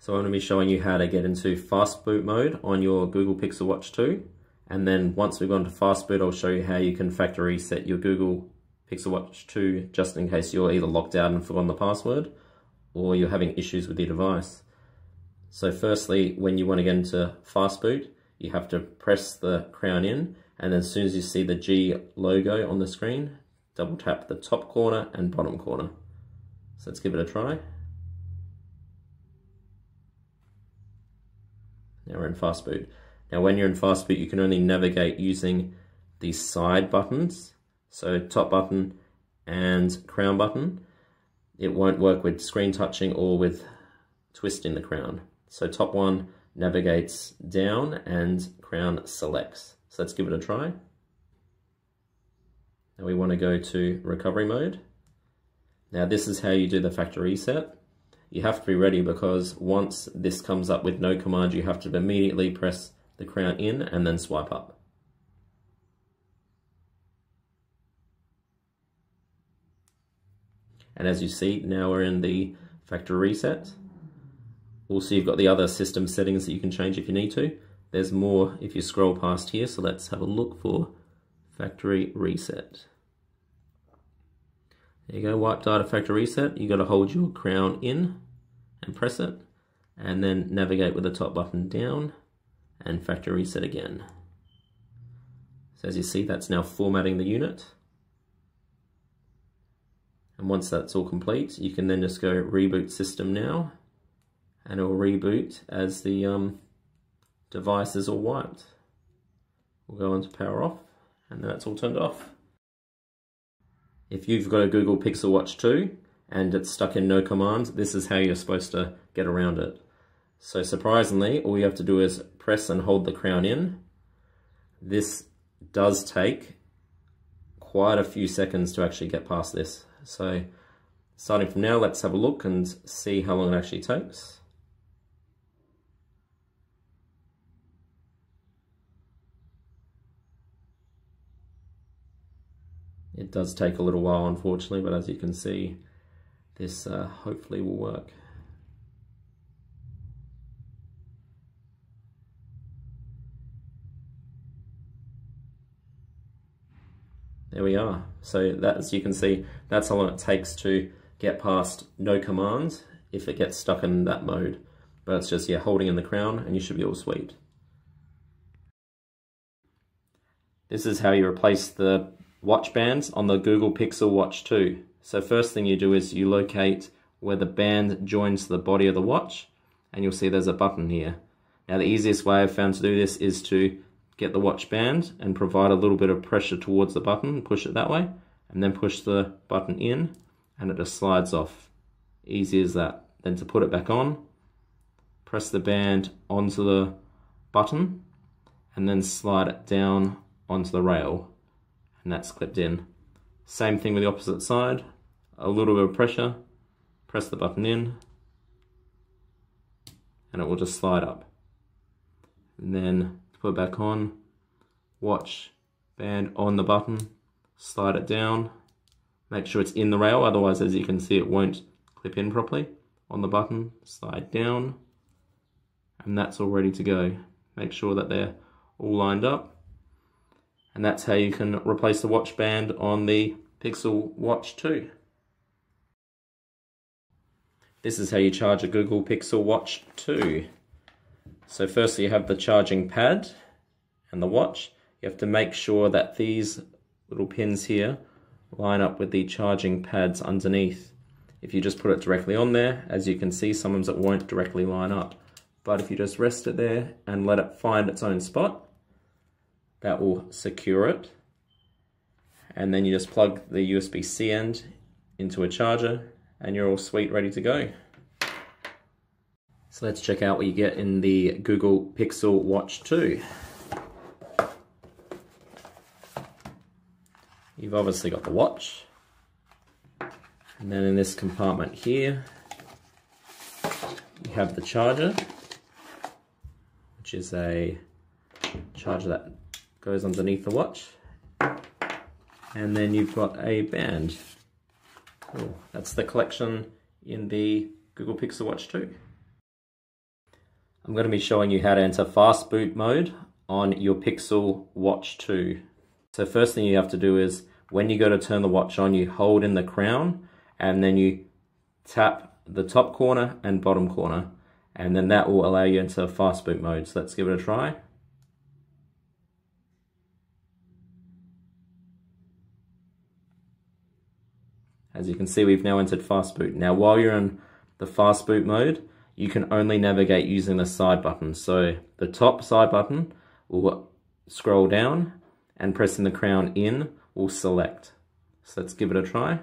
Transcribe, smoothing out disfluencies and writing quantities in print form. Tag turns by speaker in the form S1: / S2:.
S1: So I'm going to be showing you how to get into fast boot mode on your Google Pixel Watch 2. And then once we've gone to fast boot, I'll show you how you can factory reset your Google Pixel Watch 2 just in case you're either locked out and forgotten the password or you're having issues with your device. So firstly, when you want to get into fast boot, you have to press the crown in, and then as soon as you see the G logo on the screen, double tap the top corner and bottom corner. So let's give it a try. Now we're in fast boot. Now when you're in fast boot, you can only navigate using these side buttons. So top button and crown button. It won't work with screen touching or with twisting the crown. So top one navigates down and crown selects. So let's give it a try. Now we want to go to recovery mode. Now this is how you do the factory reset. You have to be ready because once this comes up with no command, you have to immediately press the crown in and then swipe up. And as you see, now we're in the factory reset. Also, you've got the other system settings that you can change if you need to. There's more if you scroll past here, so let's have a look for factory reset. There you go, wipe data factory reset. You got to hold your crown in and press it, and then navigate with the top button down and factory reset again. So as you see, that's now formatting the unit. And once that's all complete, you can then just go reboot system now, and it will reboot as the device is all wiped. We'll go into power off, and then that's all turned off. If you've got a Google Pixel Watch 2 and it's stuck in no commands, this is how you're supposed to get around it. So surprisingly, all you have to do is press and hold the crown in. This does take quite a few seconds to actually get past this. So starting from now, let's have a look and see how long it actually takes. It does take a little while, unfortunately, but as you can see, this hopefully will work. There we are. So that, as you can see, that's how long it takes to get past no commands if it gets stuck in that mode. But it's just, yeah, holding in the crown and you should be all sweet. This is how you replace the watch bands on the Google Pixel Watch 2. So first thing you do is you locate where the band joins the body of the watch, and you'll see there's a button here. Now the easiest way I've found to do this is to get the watch band and provide a little bit of pressure towards the button, push it that way, and then push the button in, and it just slides off. Easy as that. Then to put it back on, press the band onto the button, and then slide it down onto the rail. And that's clipped in. Same thing with the opposite side. A little bit of pressure, press the button in, and it will just slide up. And then to put it back on, watch band on the button, slide it down, make sure it's in the rail, otherwise as you can see it won't clip in properly. On the button, slide down, and that's all ready to go. Make sure that they're all lined up. And that's how you can replace the watch band on the Pixel Watch 2. This is how you charge a Google Pixel Watch 2. So firstly you have the charging pad and the watch. You have to make sure that these little pins here line up with the charging pads underneath. If you just put it directly on there, as you can see, sometimes it won't directly line up. But if you just rest it there and let it find its own spot, that will secure it. And then you just plug the USB-C end into a charger and you're all sweet, ready to go. So let's check out what you get in the Google Pixel Watch 2. You've obviously got the watch. And then in this compartment here, you have the charger, which is a charger that goes underneath the watch, and then you've got a band. Cool. That's the collection in the Google Pixel Watch 2. I'm going to be showing you how to enter fast boot mode on your Pixel Watch 2. So first thing you have to do is, when you go to turn the watch on, you hold in the crown and then you tap the top corner and bottom corner, and then that will allow you into fast boot mode. So let's give it a try. As you can see, we've now entered fast boot. Now while you're in the fast boot mode, you can only navigate using the side button. So the top side button will scroll down, and pressing the crown in will select. So let's give it a try.